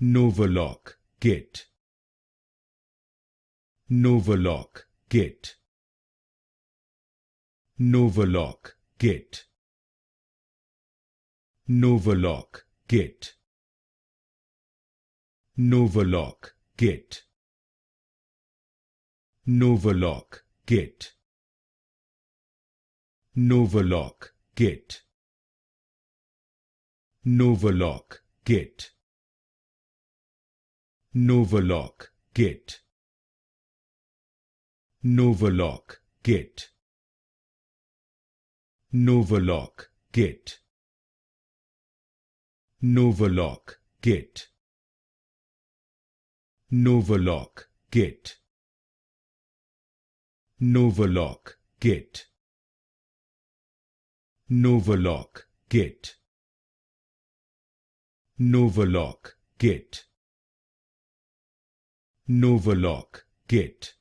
Novaloc Kit. Novaloc Kit. Novaloc Kit. Novaloc Kit. Novaloc Kit. Novaloc Kit. Novaloc Kit. Novaloc Kit. Novaloc Kit. Novaloc Kit. Novaloc Kit. Novaloc Kit. Novaloc Kit. Novaloc Kit. Novaloc Kit. Novaloc Kit. Novaloc Kit.